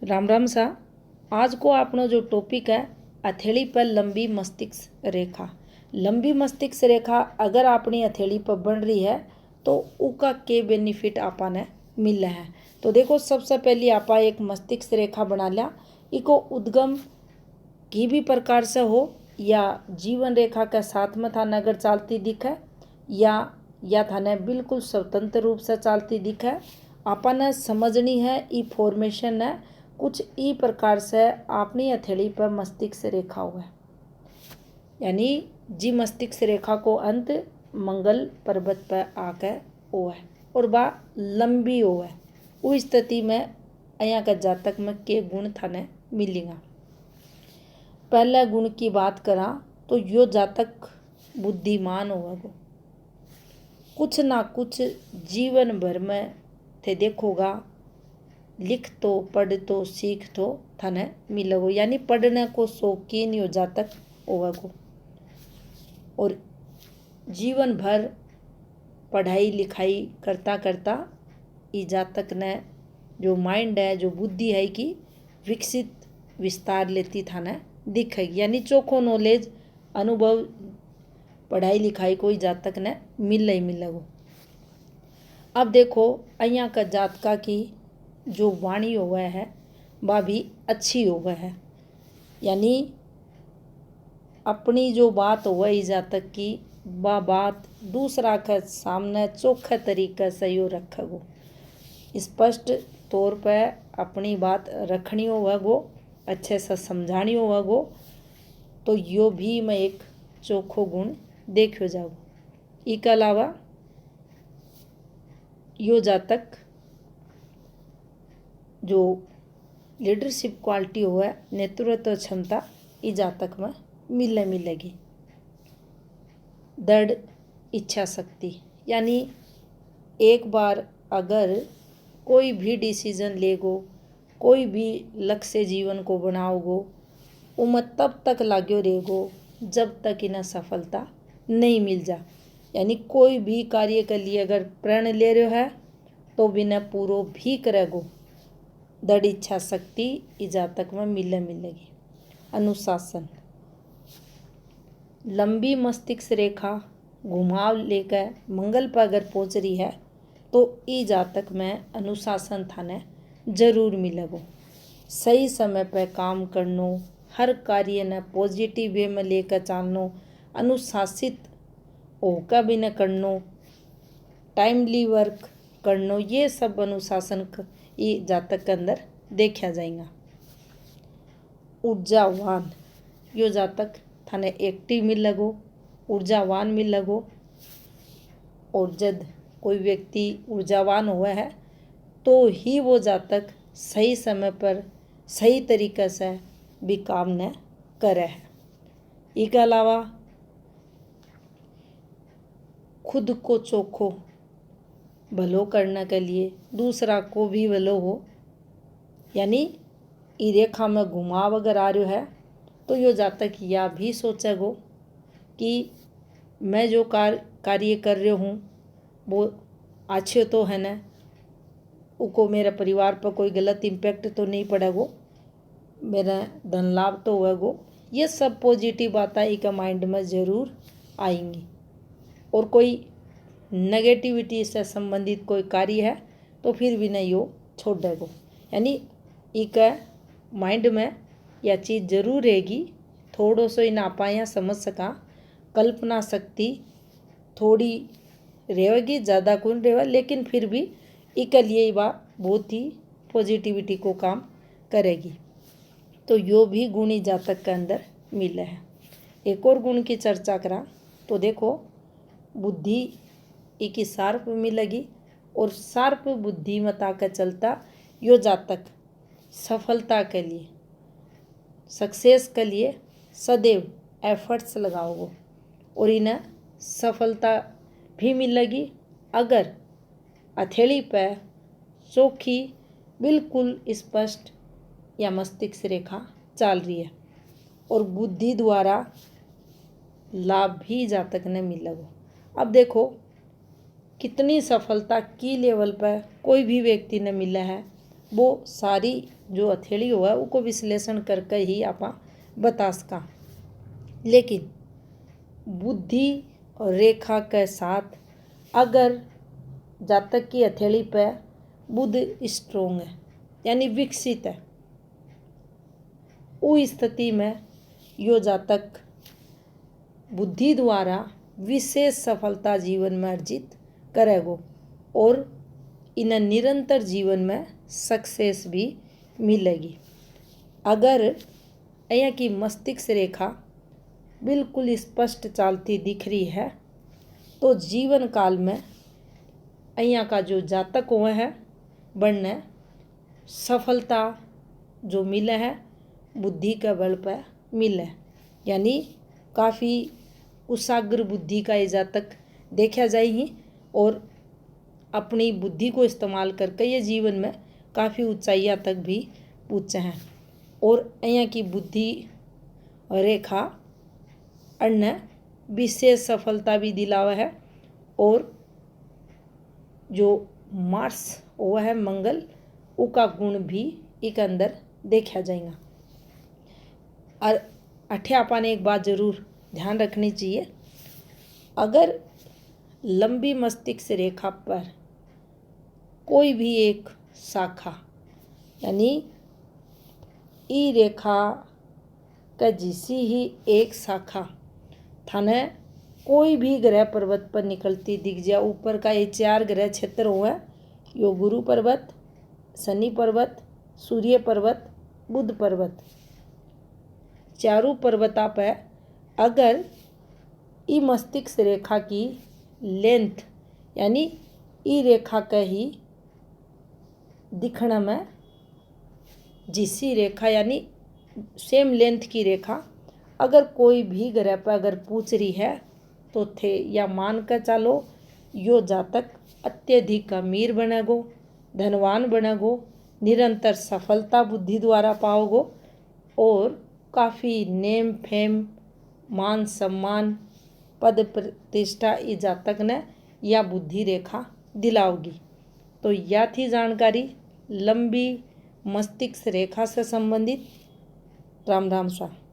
राम राम सा। आज को आपनो जो टॉपिक है हथेली पर लंबी मस्तिष्क रेखा। लंबी मस्तिष्क रेखा अगर अपनी हथेली पर बन रही है तो उसका के बेनिफिट आपने मिला है। तो देखो सबसे पहले आपा एक मस्तिष्क रेखा बना लिया। इको उद्गम की भी प्रकार से हो या जीवन रेखा के साथ में थाने अगर चलती दिखे या थाने बिल्कुल स्वतंत्र रूप से चलती दिखे, आपने समझनी है। ई फॉर्मेशन है कुछ ई प्रकार से अपनी हथेली पर मस्तिष्क रेखा हुआ है, यानी जी मस्तिष्क रेखा को अंत मंगल पर्वत पर आकर हुआ है और बा लंबी हुआ है। उस स्थिति में यहाँ का जातक में के गुण थाने मिलेगा। पहले गुण की बात करा तो यो जातक बुद्धिमान होगा गो, कुछ ना कुछ जीवन भर में थे देखोगा लिख तो पढ़ तो सीख तो थाने मिलोगो, यानी पढ़ने को शौकीन यो जातक होगा गो। और जीवन भर पढ़ाई लिखाई करता करता ई जातक ने जो माइंड है जो बुद्धि है कि विकसित विस्तार लेती थाने दिखेगी, यानी चोखो नॉलेज अनुभव पढ़ाई लिखाई कोई जातक ने मिल ही मिलेगो। अब देखो અહીંયા का जातका की जो वाणी हुआ है वह भी अच्छी हुआ है, यानी अपनी जो बात हुआ इस जातक की वह बात दूसरा के सामने चोखे तरीके से यो रखेगो, स्पष्ट तौर पर अपनी बात रखनी होगा गो, अच्छे से समझानी होगा गो। तो यो भी मैं एक चोखो गुण देखो जाओ। इसके अलावा यो जातक जो लीडरशिप क्वालिटी हो है नेतृत्व क्षमता इस जातक में मिलेगी। दृढ़ इच्छा शक्ति, यानी एक बार अगर कोई भी डिसीजन लेगो, कोई भी लक्ष्य जीवन को बनाओगो, उमें तब तक लाग्यो रहेगो जब तक इन्हें सफलता नहीं मिल जा। यानी कोई भी कार्य के लिए अगर प्रण ले रहे है तो बिना पूरो भी करेगो। दृढ़ इच्छा शक्ति इस जातक में मिलेगी। अनुशासन, लंबी मस्तिष्क रेखा घुमाव लेकर मंगल पर अगर पहुंच रही है तो इस जातक में अनुशासन थाने जरूर मिलेगो। सही समय पर काम करनो, हर कार्य ने पॉजिटिव वे में लेकर चलनो, अनुशासित होकर भी न करनो, टाइमली वर्क करनो, ये सब अनुशासन ये जातक के अंदर देखा जाएगा। ऊर्जावान, यो जातक थाने एक्टिव मिलेगो, ऊर्जावान मिलेगो। और जब कोई व्यक्ति ऊर्जावान हुआ है तो ही वो जातक सही समय पर सही तरीके से भी काम न करे है। इसके अलावा खुद को चोखो भलो करने के लिए दूसरा को भी भलो हो, यानी ई रेखा में घुमाव अगर आ रहा है तो यो जातक यह भी सोचेगो कि मैं जो कार्य कर रही हूँ वो अच्छे तो है न, उको मेरे परिवार पर कोई गलत इम्पैक्ट तो नहीं पड़ेगो, मेरा धन लाभ तो होएगो। ये सब पॉजिटिव बातें एक माइंड में ज़रूर आएंगी। और कोई नेगेटिविटी से संबंधित कोई कार्य है तो फिर भी नहीं हो छोड़ देगो, यानी एक माइंड में यह चीज़ जरूर रहेगी। थोड़ो सो इन आपाया समझ सका, कल्पना शक्ति थोड़ी रहेगी, ज़्यादा कौन रहेगा, लेकिन फिर भी इसके लिए वह बहुत ही पॉजिटिविटी को काम करेगी। तो यो भी गुण ही जातक के अंदर मिले है। एक और गुण की चर्चा करा तो देखो बुद्धि एक शार्प मिलेगी, और शार्प बुद्धिमता का चलता यो जातक सफलता के लिए सक्सेस के लिए सदैव एफर्ट्स लगाओगे और इन्हें सफलता भी मिलेगी अगर हथेली पर चोखी बिल्कुल स्पष्ट या मस्तिष्क रेखा चल रही है, और बुद्धि द्वारा लाभ भी जातक ने मिलेगा। अब देखो कितनी सफलता की लेवल पर कोई भी व्यक्ति ने मिला है वो सारी जो हथेली हुआ उसको विश्लेषण करके ही आप बता सका। लेकिन बुद्धि और रेखा के साथ अगर जातक की हथेली पे बुध स्ट्रोंग है यानी विकसित है, उस स्थिति में यो जातक बुद्धि द्वारा विशेष सफलता जीवन में अर्जित करेगो और इन्हें निरंतर जीवन में सक्सेस भी मिलेगी। अगर यहाँ की मस्तिष्क रेखा बिल्कुल स्पष्ट चलती दिख रही है तो जीवन काल में यहाँ का जो जातक हुए हैं बनने सफलता जो मिले है बुद्धि के बल पर मिले, यानी काफ़ी कुशाग्र बुद्धि का ये जातक देखा जाए ही और अपनी बुद्धि को इस्तेमाल करके ये जीवन में काफ़ी ऊंचाइयां तक भी पहुँचे हैं। और यहाँ की बुद्धि रेखा अन्य विशेष सफलता भी दिलावा है और जो मार्स वो है मंगल उसका गुण भी एक अंदर देखा जाएगा। और अठे आपने एक बात जरूर ध्यान रखनी चाहिए, अगर लंबी मस्तिष्क रेखा पर कोई भी एक शाखा यानी ई रेखा का जिसी ही एक शाखा थाने कोई भी ग्रह पर्वत पर निकलती दिख जाए, ऊपर का ये 4 ग्रह क्षेत्र हुआ यो गुरु पर्वत, शनि पर्वत, सूर्य पर्वत, बुध पर्वत, चारों पर्वता पर अगर ई मस्तिष्क रेखा की लेंथ यानी ई रेखा का ही दिखने में जिसी रेखा यानी सेम लेंथ की रेखा अगर कोई भी ग्रह पर अगर पूछ रही है तो थे या मान कर चलो यो जातक अत्यधिक अमीर बनेगो, धनवान बनेगो, निरंतर सफलता बुद्धि द्वारा पाओगो और काफ़ी नेम फेम मान सम्मान पद प्रतिष्ठा इस जातक ने या बुद्धि रेखा दिलाओगी। तो यह थी जानकारी लंबी मस्तिष्क रेखा से संबंधित। राम राम स्वामी।